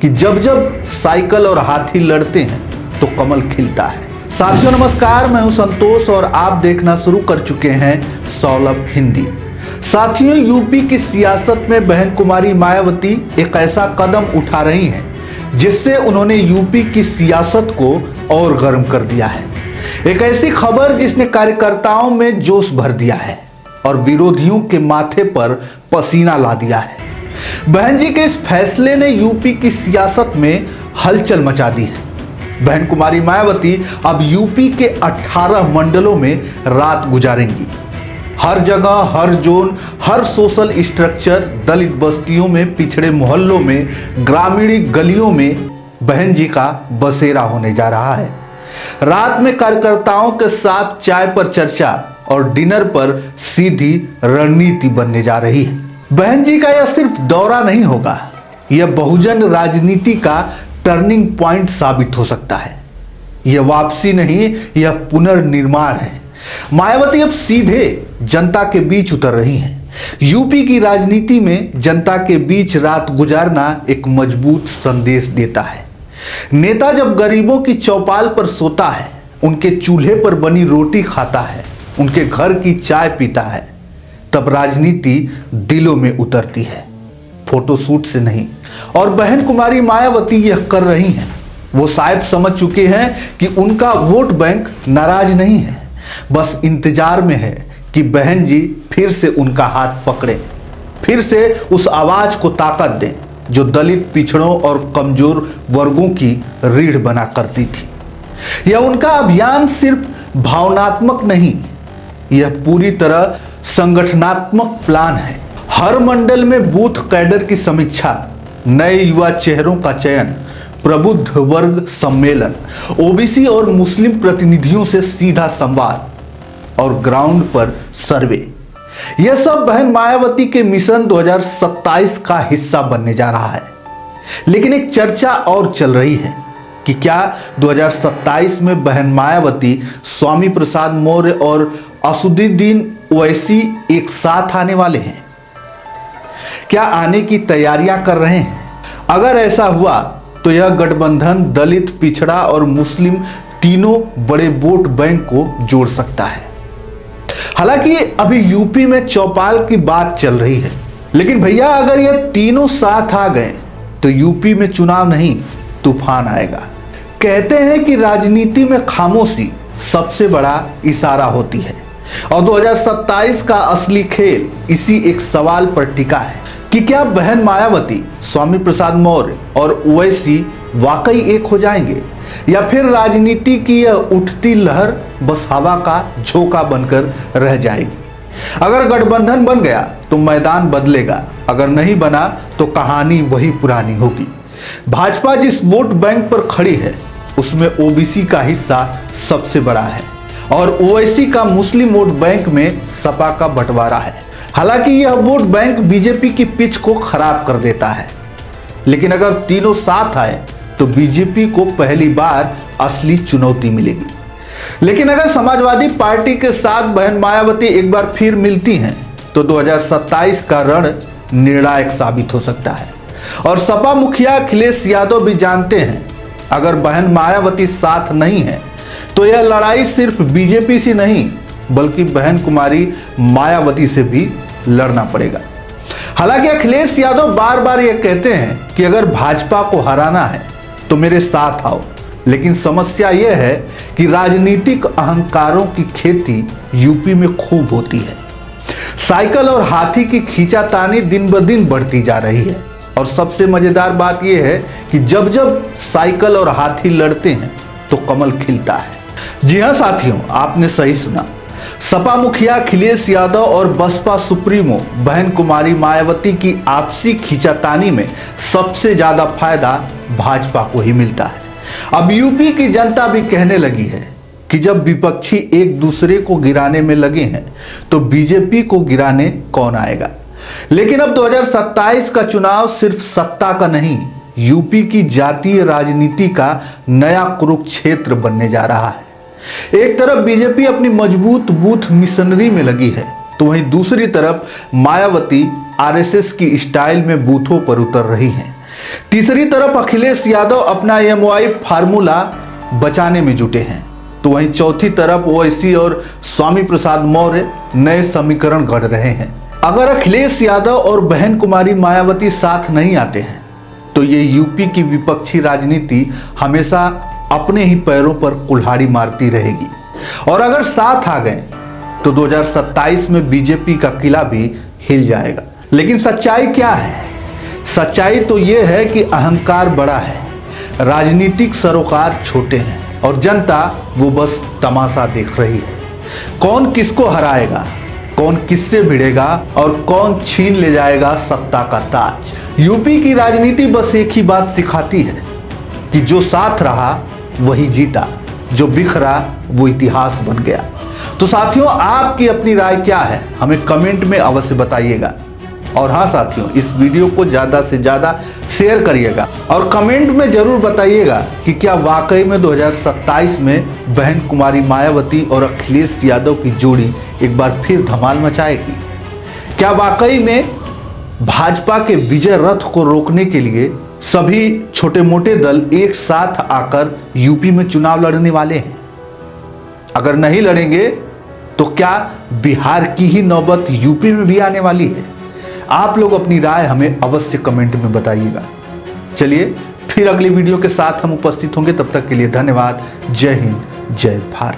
कि जब जब साइकिल और हाथी लड़ते हैं तो कमल खिलता है। साथियों नमस्कार, मैं हूं संतोष और आप देखना शुरू कर चुके हैं सौलभ हिंदी। साथियों, यूपी की सियासत में बहन कुमारी मायावती एक ऐसा कदम उठा रही हैं जिससे उन्होंने यूपी की सियासत को और गर्म कर दिया है। एक ऐसी खबर जिसने कार्यकर्ताओं में जोश भर दिया है और विरोधियों के माथे पर पसीना ला दिया है। बहन जी के इस फैसले ने यूपी की सियासत में हलचल मचा दी है। बहन कुमारी मायावती अब यूपी के 18 मंडलों में रात गुजारेंगी। हर जगह, हर जोन, हर सोशल स्ट्रक्चर, दलित बस्तियों में, पिछड़े मोहल्लों में, ग्रामीण गलियों में बहन जी का बसेरा होने जा रहा है। रात में कार्यकर्ताओं के साथ चाय पर चर्चा और डिनर पर सीधी रणनीति बनने जा रही है। बहन जी का यह सिर्फ दौरा नहीं होगा, यह बहुजन राजनीति का टर्निंग पॉइंट साबित हो सकता है। यह वापसी नहीं, यह पुनर्निर्माण है। मायावती अब सीधे जनता के बीच उतर रही हैं। यूपी की राजनीति में जनता के बीच रात गुजारना एक मजबूत संदेश देता है। नेता जब गरीबों की चौपाल पर सोता है, उनके चूल्हे पर बनी रोटी खाता है, उनके घर की चाय पीता है, तब राजनीति दिलों में उतरती है, फोटोशूट से नहीं। और बहन कुमारी मायावती यह कर रही हैं। वो शायद समझ चुके हैं कि उनका वोट बैंक नाराज नहीं है, बस इंतजार में है कि बहन जी फिर से उनका हाथ पकड़े, फिर से उस आवाज को ताकत दें जो दलित, पिछड़ों और कमजोर वर्गों की रीढ़ बना करती थी। यह उनका अभियान सिर्फ भावनात्मक नहीं, यह पूरी तरह संगठनात्मक प्लान है। हर मंडल में बूथ कैडर की समीक्षा, नए युवा चेहरों का चयन, प्रबुद्ध वर्ग सम्मेलन, ओबीसी और मुस्लिम प्रतिनिधियों से सीधा संवाद और ग्राउंड पर सर्वे, यह सब बहन मायावती के मिशन 2027 का हिस्सा बनने जा रहा है। लेकिन एक चर्चा और चल रही है कि क्या 2027 में बहन मायावती, स्वामी प्रसाद मौर्य और असदुद्दीन ओवैसी एक साथ आने वाले हैं? क्या आने की तैयारियां कर रहे हैं? अगर ऐसा हुआ तो यह गठबंधन दलित, पिछड़ा और मुस्लिम तीनों बड़े वोट बैंक को जोड़ सकता है। हालांकि अभी यूपी में चौपाल की बात चल रही है, लेकिन भैया अगर ये तीनों साथ आ गए तो यूपी में चुनाव नहीं, तूफान आएगा। कहते हैं कि राजनीति में खामोशी सबसे बड़ा इशारा होती है और 2027 का असली खेल इसी एक सवाल पर टिका है कि क्या बहन मायावती, स्वामी प्रसाद मौर्य और ओवैसी वाकई एक हो जाएंगे या फिर राजनीति की यह उठती लहर बस हवा का झोंका बनकर रह जाएगी। अगर गठबंधन बन गया तो मैदान बदलेगा, अगर नहीं बना तो कहानी वही पुरानी होगी। भाजपा जिस वोट बैंक पर खड़ी है उसमें ओबीसी का हिस्सा सबसे बड़ा है और ओवैसी का मुस्लिम वोट बैंक में सपा का बंटवारा है। हालांकि यह वोट बैंक बीजेपी की पिच को खराब कर देता है, लेकिन अगर तीनों साथ आए तो बीजेपी को पहली बार असली चुनौती मिलेगी। लेकिन अगर समाजवादी पार्टी के साथ बहन मायावती एक बार फिर मिलती हैं तो 2027 का रण निर्णायक साबित हो सकता है। और सपा मुखिया अखिलेश यादव भी जानते हैं, अगर बहन मायावती साथ नहीं है तो यह लड़ाई सिर्फ बीजेपी से नहीं बल्कि बहन कुमारी मायावती से भी लड़ना पड़ेगा। हालांकि अखिलेश यादव बार बार यह कहते हैं कि अगर भाजपा को हराना है तो मेरे साथ आओ, लेकिन समस्या यह है कि राजनीतिक अहंकारों की खेती यूपी में खूब होती है। साइकिल और हाथी की खींचातानी दिन ब दिन बढ़ती जा रही है और सबसे मजेदार बात यह है कि जब जब साइकिल और हाथी लड़ते हैं तो कमल खिलता है। जी हां साथियों, आपने सही सुना। सपा मुखिया अखिलेश यादव और बसपा सुप्रीमो बहन कुमारी मायावती की आपसी खींचातानी में सबसे ज्यादा फायदा भाजपा को ही मिलता है। अब यूपी की जनता भी कहने लगी है कि जब विपक्षी एक दूसरे को गिराने में लगे हैं तो बीजेपी को गिराने कौन आएगा। लेकिन अब 2027 का चुनाव सिर्फ सत्ता का नहीं, यूपी की जातीय राजनीति का नया कुरुक्षेत्र बनने जा रहा है। एक तरफ बीजेपी अपनी मजबूत बूथ मिशनरी में लगी है तो वहीं दूसरी तरफ मायावती आरएसएस की स्टाइल में बूथों पर उतर रही हैं। तीसरी तरफ अखिलेश यादव अपना MOI फार्मूला बचाने में जुटे हैं, तो वहीं चौथी तरफ ओवैसी और स्वामी प्रसाद मौर्य नए समीकरण गढ़ रहे हैं। अगर अखिलेश यादव और बहन कुमारी मायावती साथ नहीं आते हैं तो ये यूपी की विपक्षी राजनीति हमेशा अपने ही पैरों पर कुल्हाड़ी मारती रहेगी, और अगर साथ आ गए तो 2027 में बीजेपी का किला भी हिल जाएगा। लेकिन सच्चाई क्या है? सच्चाई तो ये है कि अहंकार बड़ा है, राजनीतिक सरोकार छोटे हैं और जनता वो बस तमाशा देख रही है। कौन किसको हराएगा, कौन किससे भिड़ेगा और कौन छीन ले जाएगा सत्ता का ताज। यूपी की राजनीति बस एक ही बात सिखाती है कि जो साथ रहा वही जीता, जो बिखरा वो इतिहास बन गया। तो साथियों, आपकी अपनी राय क्या है, हमें कमेंट में अवश्य बताइएगा। और हाँ साथियों, इस वीडियो को ज़्यादा से ज़्यादा शेयर करिएगा और कमेंट में ज़रूर बताइएगा कि क्या वाकई में 2027 में बहन कुमारी मायावती और अखिलेश यादव की जोड़ी एक बार फिर धमाल मचाएगी। क्या वाकई में भाजपा के विजय रथ को रोकने के लिए सभी छोटे मोटे दल एक साथ आकर यूपी में चुनाव लड़ने वाले हैं? अगर नहीं लड़ेंगे तो क्या बिहार की ही नौबत यूपी में भी आने वाली है? आप लोग अपनी राय हमें अवश्य कमेंट में बताइएगा। चलिए फिर अगली वीडियो के साथ हम उपस्थित होंगे, तब तक के लिए धन्यवाद। जय हिंद, जय भारत।